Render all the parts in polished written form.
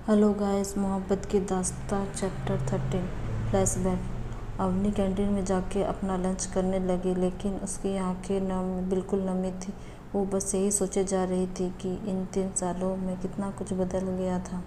Hello guys, मोहब्बत की दास्तां chapter 13 flashback. Avani canteen में जाके अपना लंच करने लगी, लेकिन उसकी आंखें बिल्कुल नमी थी। वो बस यही सोचे जा रही थी कि इन 3 सालों में कितना कुछ बदल गया था।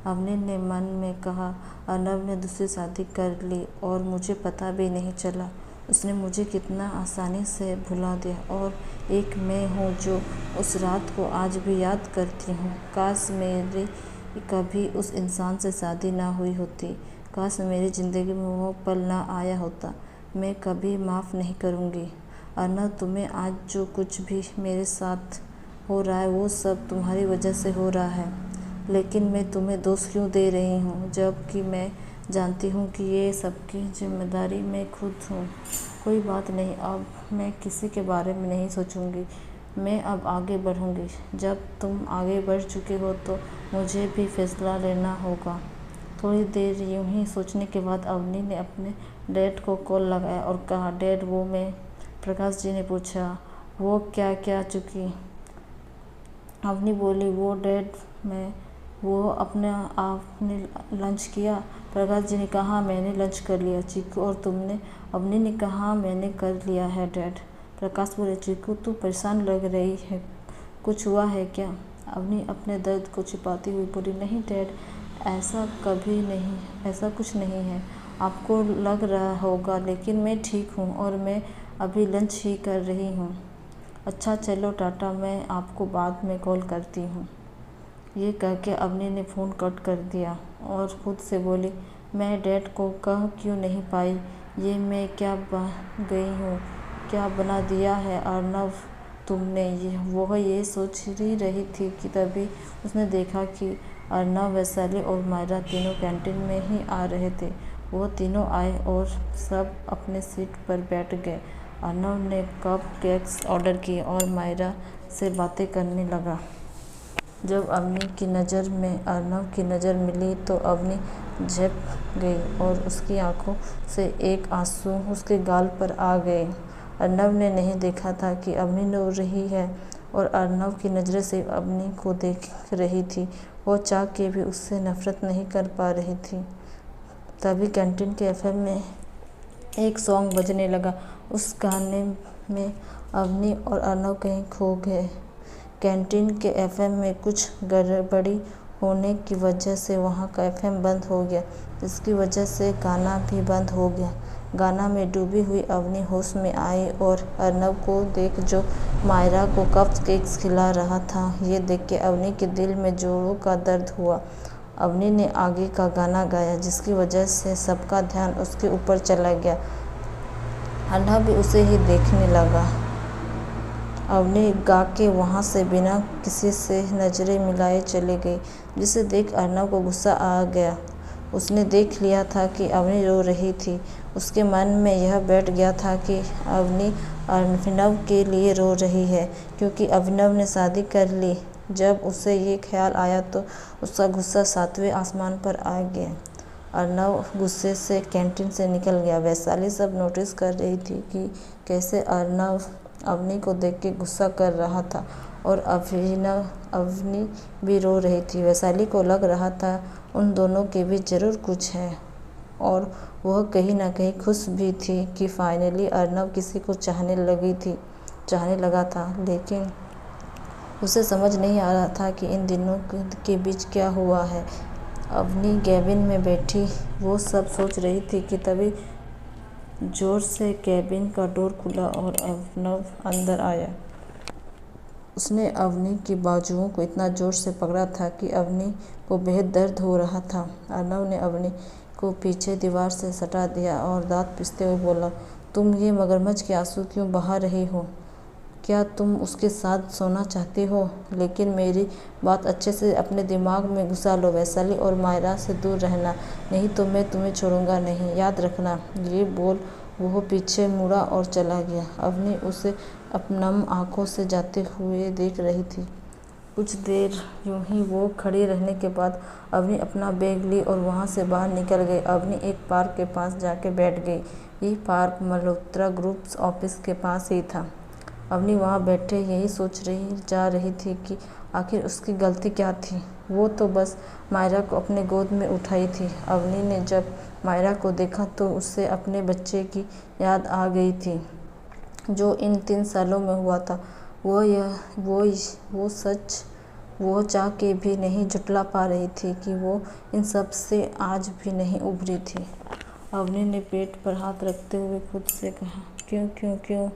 अवनी ने मन में कहा, अर्नव ने दूसरी शादी कर ली और मुझे पता भी नहीं चला। उसने मुझे कितना आसानी से भुला दिया, और एक मैं हूँ जो उस रात को आज भी याद करती हूँ। काश मेरी कभी उस इंसान से शादी ना हुई होती। काश मेरी ज़िंदगी में वो पल ना आया होता। मैं कभी माफ़ नहीं करूँगी। अर्नव, तुम्हें आज जो कुछ भी मेरे साथ हो रहा है वो सब तुम्हारी वजह से हो रहा है। लेकिन मैं तुम्हें दोष क्यों दे रही हूँ, जबकि मैं जानती हूँ कि ये सबकी जिम्मेदारी मैं खुद हूँ। कोई बात नहीं, अब मैं किसी के बारे में नहीं सोचूंगी। मैं अब आगे बढ़ूंगी। जब तुम आगे बढ़ चुके हो तो मुझे भी फैसला लेना होगा। थोड़ी देर यूं ही सोचने के बाद अवनी ने अपने डैड को कॉल लगाया और कहा, डैड, वो मैं। प्रकाश जी ने पूछा, वो क्या चुकी? अवनी बोली, वो डैड मैं। वो अपने आपने लंच किया? प्रकाश जी ने कहा, मैंने लंच कर लिया। चीकू, और तुमने? अवनी ने कहा, मैंने कर लिया है डैड। प्रकाश बोले, चीकू तू परेशान लग रही है, कुछ हुआ है क्या? अवनी अपने दर्द को छिपाती हुई बोली, नहीं डैड, ऐसा कभी नहीं, ऐसा कुछ नहीं है। आपको लग रहा होगा, लेकिन मैं ठीक हूँ और मैं अभी लंच ही कर रही हूँ। अच्छा चलो टाटा, मैं आपको बाद में कॉल करती हूँ। ये कह के अवनी ने फ़ोन कट कर दिया और खुद से बोली, मैं डैड को कह क्यों नहीं पाई? ये मैं क्या बन गई हूँ, क्या बना दिया है अर्नव तुमने? वो ये सोच ही रही थी कि तभी उसने देखा कि अर्नव, वैशाली और मायरा तीनों कैंटीन में ही आ रहे थे। वो तीनों आए और सब अपने सीट पर बैठ गए। अर्नव ने कप केक्स ऑर्डर किए और मायरा से बातें करने लगा। जब अवनी की नज़र में अर्नव की नज़र मिली तो अवनी झपक गई और उसकी आंखों से एक आंसू उसके गाल पर आ गए। अर्नव ने नहीं देखा था कि अवनी रो रही है और अर्नव की नज़रें सिर्फ अवनी को देख रही थी। वो चाह के भी उससे नफरत नहीं कर पा रही थी। तभी कैंटीन के एफएम में एक सॉन्ग बजने लगा। उस गाने में अवनी और अर्नव कहीं खो गए। कैंटीन के एफएम में कुछ गड़बड़ी होने की वजह से वहाँ का एफएम बंद हो गया, जिसकी वजह से गाना भी बंद हो गया। गाना में डूबी हुई अवनी होश में आई और अर्नव को देख, जो मायरा को कप केक्स खिला रहा था। ये देख के अवनी के दिल में जोरों का दर्द हुआ। अवनी ने आगे का गाना गाया, जिसकी वजह से सबका ध्यान उसके ऊपर चला गया। अर्नव भी उसे ही देखने लगा। अवनी गा के वहाँ से बिना किसी से नज़रें मिलाए चली गई, जिसे देख अर्नव को गुस्सा आ गया। उसने देख लिया था कि अवनी रो रही थी। उसके मन में यह बैठ गया था कि अवनी अभिनव के लिए रो रही है, क्योंकि अभिनव ने शादी कर ली। जब उसे ये ख्याल आया तो उसका गुस्सा 7वें आसमान पर आ गया। अर्नव गुस्से से कैंटीन से निकल गया। वैशाली सब नोटिस कर रही थी कि कैसे अर्नव अवनी को देख के गुस्सा कर रहा था और अवनी भी रो रही थी। वैशाली को लग रहा था उन दोनों के बीच ज़रूर कुछ है, और वह कहीं ना कहीं खुश भी थी कि फाइनली अर्नव किसी को चाहने लगा था। लेकिन उसे समझ नहीं आ रहा था कि इन दिनों के बीच क्या हुआ है। अवनी कैबिन में बैठी वो सब सोच रही थी कि तभी जोर से कैबिन का डोर खुला और अर्नव अंदर आया। उसने अवनी की बाजुओं को इतना जोर से पकड़ा था कि अवनी को बेहद दर्द हो रहा था। अर्नव ने अवनी को पीछे दीवार से सटा दिया और दांत पिसते हुए बोला, तुम ये मगरमच्छ के आंसू क्यों बहा रही हो? क्या तुम उसके साथ सोना चाहती हो? लेकिन मेरी बात अच्छे से अपने दिमाग में घुसा लो। वैशाली और मायरा से दूर रहना, नहीं तो मैं तुम्हें छोड़ूंगा नहीं, याद रखना। ये बोल वो पीछे मुड़ा और चला गया। अवनी उसे नम आंखों से जाते हुए देख रही थी। कुछ देर यूं ही वो खड़ी रहने के बाद अवनी अपना बैग ली और वहाँ से बाहर निकल गई। अवनी एक पार्क के पास जाके बैठ गई। ये पार्क मल्होत्रा ग्रुप ऑफिस के पास ही था। अवनी वहाँ बैठे यही सोच रही जा रही थी कि आखिर उसकी गलती क्या थी। वो तो बस मायरा को अपने गोद में उठाई थी। अवनी ने जब मायरा को देखा तो उसे अपने बच्चे की याद आ गई थी जो इन 3 सालों में हुआ था। वो सच वो चाह के भी नहीं झुठला पा रही थी कि वो इन सब से आज भी नहीं उभरी थी। अवनी ने पेट पर हाथ रखते हुए खुद से कहा, क्यों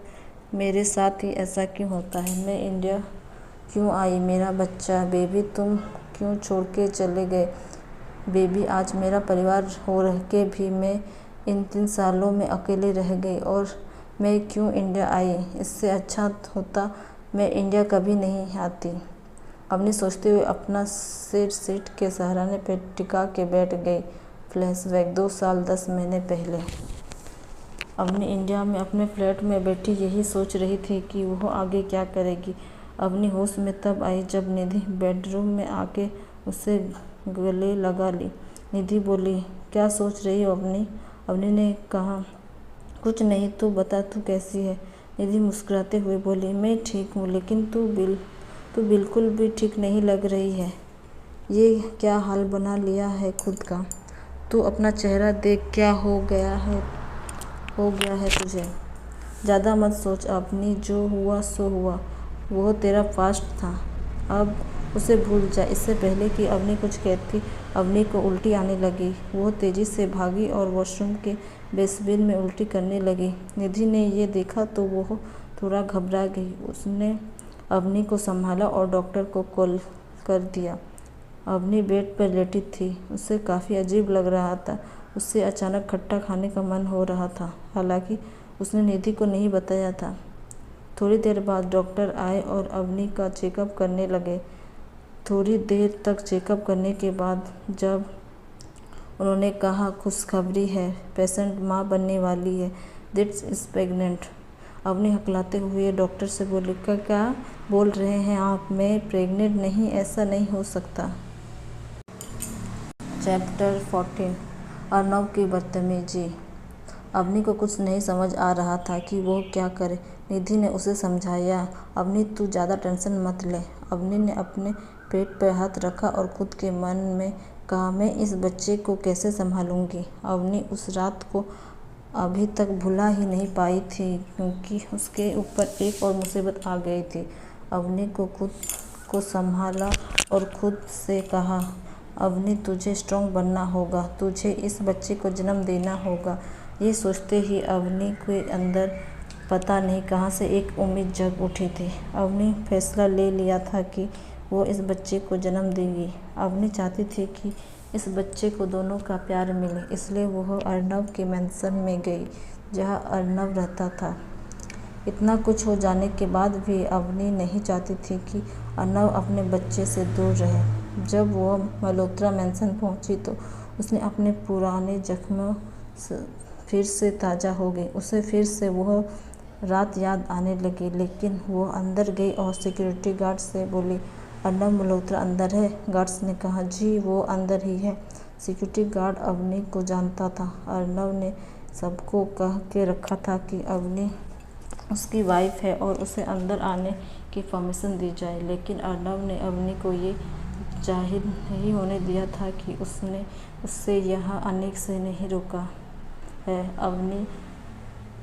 मेरे साथ ही ऐसा क्यों होता है? मैं इंडिया क्यों आई? मेरा बच्चा बेबी तुम क्यों छोड़ के चले गए? बेबी आज मेरा परिवार हो रह के भी मैं इन 3 सालों में अकेले रह गई और मैं क्यों इंडिया आई? इससे अच्छा होता मैं इंडिया कभी नहीं आती। अवनी सोचते हुए अपना सिर सीट के सहारे पे टिका के बैठ गई। फ्लैशबैक 2 साल 10 महीने पहले। अवनी इंडिया में अपने फ्लैट में बैठी यही सोच रही थी कि वह आगे क्या करेगी। अवनी होश में तब आई जब निधि बेडरूम में आके उसे गले लगा ली। निधि बोली, क्या सोच रही हो अवनी? अवनी ने कहा, कुछ नहीं, तू बता तू कैसी है? निधि मुस्कुराते हुए बोली, मैं ठीक हूँ, लेकिन तू बिल्कुल भी ठीक नहीं लग रही है। ये क्या हाल बना लिया है खुद का? तू अपना चेहरा देख, क्या हो गया है तुझे? ज़्यादा मत सोच अपनी, जो हुआ सो हुआ। वो तेरा पास्ट था, अब उसे भूल जा। इससे पहले कि अवनी कुछ कहती, अवनी को उल्टी आने लगी। वो तेज़ी से भागी और वॉशरूम के बेसिन में उल्टी करने लगी। निधि ने ये देखा तो वो थोड़ा घबरा गई। उसने अवनी को संभाला और डॉक्टर को कॉल कर दिया। अवनी बेड पर लेटी थी। उसे काफ़ी अजीब लग रहा था। उससे अचानक खट्टा खाने का मन हो रहा था, हालांकि उसने निधि को नहीं बताया था। थोड़ी देर बाद डॉक्टर आए और अवनी का चेकअप करने लगे। थोड़ी देर तक चेकअप करने के बाद जब उन्होंने कहा, खुशखबरी है, पेशेंट माँ बनने वाली है, दिट्स इज प्रेग्नेंट। अवनी हकलाते हुए डॉक्टर से बोली, क्या बोल रहे हैं आप? मैं प्रेग्नेंट नहीं, ऐसा नहीं हो सकता। चैप्टर 14 अर्नव की बदतमीजी। अवनी को कुछ नहीं समझ आ रहा था कि वो क्या करे। निधि ने उसे समझाया, अवनी तू ज़्यादा टेंशन मत ले। अवनी ने अपने पेट पर हाथ रखा और खुद के मन में कहा, मैं इस बच्चे को कैसे संभालूंगी। अवनी उस रात को अभी तक भुला ही नहीं पाई थी क्योंकि उसके ऊपर एक और मुसीबत आ गई थी। अवनी को खुद को संभाला और खुद से कहा, अवनी तुझे स्ट्रॉन्ग बनना होगा, तुझे इस बच्चे को जन्म देना होगा। ये सोचते ही अवनी के अंदर पता नहीं कहाँ से एक उम्मीद जग उठी थी। अवनी फैसला ले लिया था कि वो इस बच्चे को जन्म देगी। अवनी चाहती थी कि इस बच्चे को दोनों का प्यार मिले, इसलिए वो अर्नव के मेंशन में गई जहाँ अर्नव रहता था। इतना कुछ हो जाने के बाद भी अवनी नहीं चाहती थी कि अर्नव अपने बच्चे से दूर रहे। जब वो मल्होत्रा मेंशन पहुंची तो उसने अपने पुराने जख्म फिर से ताज़ा हो गए। उसे फिर से वह रात याद आने लगी, लेकिन वो अंदर गई और सिक्योरिटी गार्ड से बोली, अर्नव मल्होत्रा अंदर है? गार्ड्स ने कहा, जी वो अंदर ही है। सिक्योरिटी गार्ड अवनी को जानता था। अर्नव ने सबको कह के रखा था कि अवनी उसकी वाइफ है और उसे अंदर आने की परमिशन दी जाए, लेकिन अर्नव ने अवनी को ये जाहिर नहीं होने दिया था कि उसने उससे यहाँ आने से नहीं रोका है। अवनी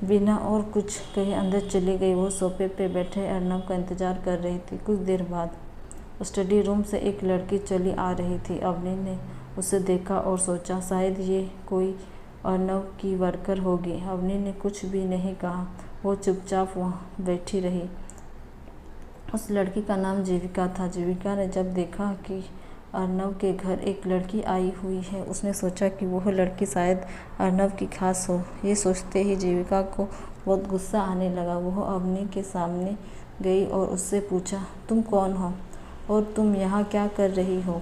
बिना और कुछ कहे अंदर चली गई। वो सोफे पे बैठे अर्नव का इंतज़ार कर रही थी। कुछ देर बाद स्टडी रूम से एक लड़की चली आ रही थी। अवनी ने उसे देखा और सोचा, शायद ये कोई अर्नव की वर्कर होगी। अवनी ने कुछ भी नहीं कहा, वो चुपचाप वहाँ बैठी रही। उस लड़की का नाम जीविका था। जीविका ने जब देखा कि अर्नव के घर एक लड़की आई हुई है, उसने सोचा कि वह लड़की शायद अर्नव की खास हो। ये सोचते ही जीविका को बहुत गुस्सा आने लगा। वह अवनी के सामने गई और उससे पूछा, तुम कौन हो और तुम यहाँ क्या कर रही हो?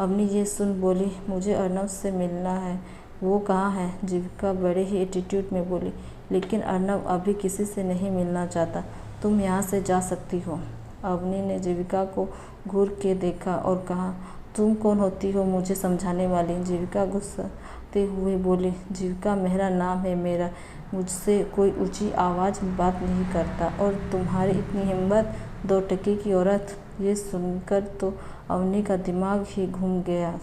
अवनी ये सुन बोली, मुझे अर्नव से मिलना है। वो कहाँ है? जीविका बड़े ही एटीट्यूड में बोली, लेकिन अर्नव अभी किसी से नहीं मिलना चाहता, तुम यहाँ से जा सकती हो। अवनी ने जीविका को घूर के देखा और कहा, तुम कौन होती हो मुझे समझाने वाली? जीविका गुस्साते हुए बोली, जीविका मेरा नाम है, मेरा मुझसे कोई ऊंची आवाज़ में बात नहीं करता और तुम्हारी इतनी हिम्मत, 2 टके की औरत। ये सुनकर तो अवनी का दिमाग ही घूम गया।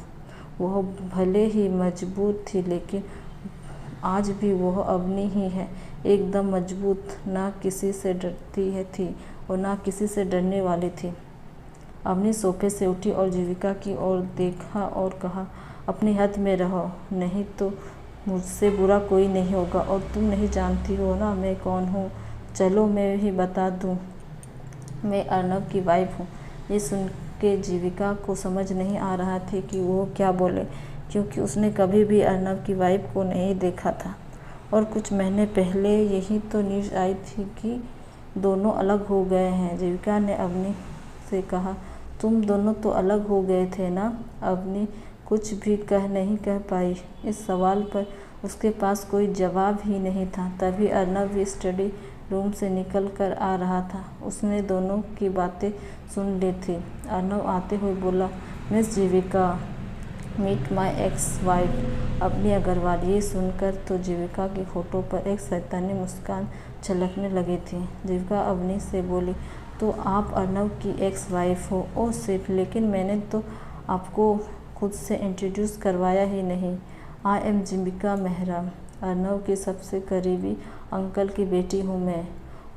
वह भले ही मजबूत थी लेकिन आज भी वह अवनी ही है, एकदम मजबूत, ना किसी से डरती है थी और ना किसी से डरने वाली थी। अवनी सोफे से उठी और जीविका की ओर देखा और कहा, अपनी हद में रहो, नहीं तो मुझसे बुरा कोई नहीं होगा। और तुम नहीं जानती हो ना मैं कौन हूँ? चलो मैं ही बता दूँ, मैं अर्नब की वाइफ हूँ। ये सुन के जीविका को समझ नहीं आ रहा था कि वो क्या बोले, क्योंकि उसने कभी भी अर्नब की वाइफ को नहीं देखा था। और कुछ महीने पहले यही तो न्यूज़ आई थी कि दोनों अलग हो गए हैं। जीविका ने अवनी से कहा, तुम दोनों तो अलग हो गए थे ना? अवनी कुछ भी नहीं कह पाई। इस सवाल पर उसके पास कोई जवाब ही नहीं था। तभी अर्नब भी स्टडी रूम से निकल कर आ रहा था। उसने दोनों की बातें सुन ली थी। अर्नब आते हुए बोला, Miss Jeevika, meet my ex wife Avni Agarwal. ये सुनकर तो जीविका की फ़ोटो पर एक शैतानी मुस्कान छलकने लगी थी। जीविका अवनी से बोली, तो आप अर्नब की एक्स वाइफ हो? ओह शिट, लेकिन मैंने तो आपको खुद से इंट्रोड्यूस करवाया ही नहीं। आई एम जीविका मेहरा, अर्नब की सबसे करीबी अंकल की बेटी हूँ मैं,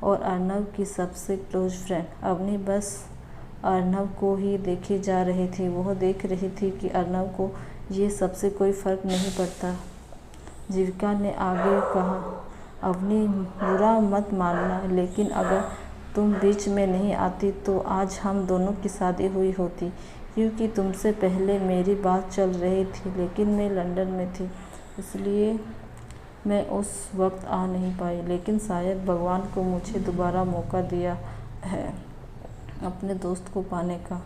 और अर्नब की सबसे क्लोज फ्रेंड। अवनी बस अर्नब को ही देखी जा रही थी। वह देख रही थी कि अर्नब को ये सबसे कोई फ़र्क नहीं पड़ता। जीविका ने आगे कहा, अवनी बुरा मत मानना, लेकिन अगर तुम बीच में नहीं आती तो आज हम दोनों की शादी हुई होती, क्योंकि तुमसे पहले मेरी बात चल रही थी, लेकिन मैं लंदन में थी, इसलिए मैं उस वक्त आ नहीं पाई। लेकिन शायद भगवान को मुझे दोबारा मौका दिया है अपने दोस्त को पाने का।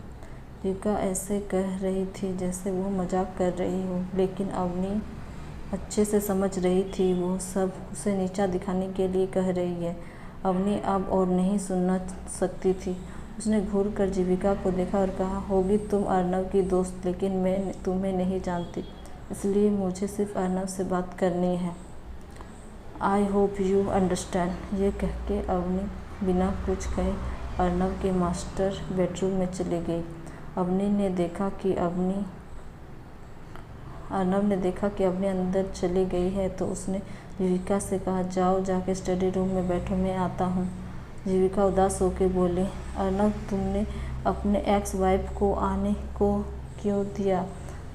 जीविका ऐसे कह रही थी जैसे वो मजाक कर रही हो, लेकिन अवनी अच्छे से समझ रही थी वो सब उसे नीचा दिखाने के लिए कह रही है। अवनी अब और नहीं सुनना सकती थी। उसने घूर कर जीविका को देखा और कहा, होगी तुम अर्नब की दोस्त, लेकिन मैं तुम्हें नहीं जानती, इसलिए मुझे सिर्फ अर्नब से बात करनी है। I hope you understand. ये कह के अवनी बिना कुछ कहे अर्नब के मास्टर बेडरूम में चली गई। अर्नब ने देखा कि अवनी अंदर चली गई है तो उसने जीविका से कहा, जाओ जाके स्टडी रूम में बैठो, मैं आता हूँ। जीविका उदास होकर बोली, अर्नब तुमने अपने एक्स वाइफ को आने को क्यों दिया?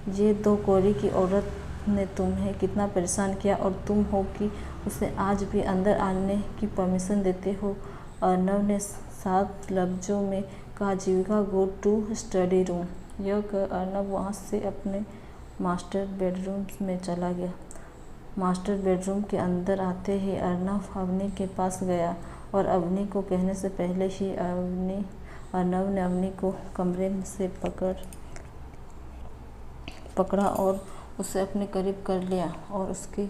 ये दो कौड़ी की औरत ने तुम्हें कितना परेशान किया और तुम हो कि उसे आज भी अंदर आने की परमिशन देते हो। अर्नब ने सात लफ्ज़ों में कहा, जीविका गो टू स्टडी रूम। यह कर अर्नब वहाँ से अपने मास्टर बेडरूम में चला गया। मास्टर बेडरूम के अंदर आते ही अर्नब अवनी के पास गया और अवनी को कहने से पहले ही अर्नब ने अवनी को कमरे से पकड़ा और उसे अपने करीब कर लिया और उसके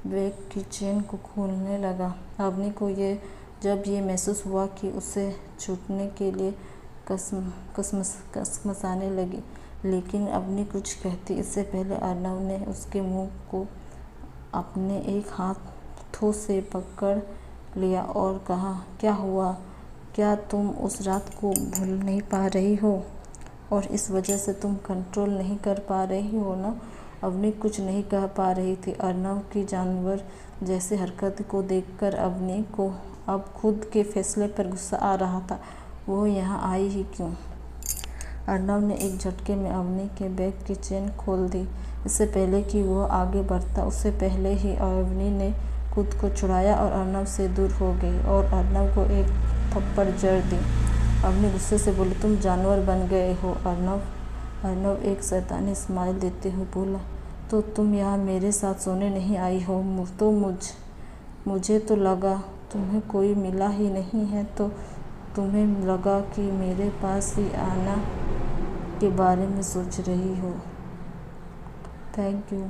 बैग की चेन को खोलने लगा। अवनी को जब ये महसूस हुआ कि उसे छूटने के लिए कसमसाने लगी, लेकिन अवनी कुछ कहती इससे पहले अर्नब ने उसके मुंह को अपने एक हाथों से पकड़ लिया और कहा, क्या हुआ? क्या तुम उस रात को भूल नहीं पा रही हो और इस वजह से तुम कंट्रोल नहीं कर पा रही हो ना? अवनी कुछ नहीं कह पा रही थी। अर्नब की जानवर जैसे हरकत को देखकर अवनी को अब खुद के फैसले पर गुस्सा आ रहा था। वो यहाँ आई ही क्यों? अर्नब ने एक झटके में अवनी के बैग की चेन खोल दी। इससे पहले कि वो आगे बढ़ता उससे पहले ही अवनी ने खुद को छुड़ाया और अर्नब से दूर हो गई और अर्नब को एक थप्पड़ जड़ दी। अवनी गुस्से से बोली, तुम जानवर बन गए हो। अर्नब एक शैतानी स्माइल देते हुए बोला, तो तुम यहाँ मेरे साथ सोने नहीं आई हो? तो मुझे तो लगा तुम्हें कोई मिला ही नहीं है, तो तुम्हें लगा कि मेरे पास ही आना के बारे में सोच रही हो। Thank you.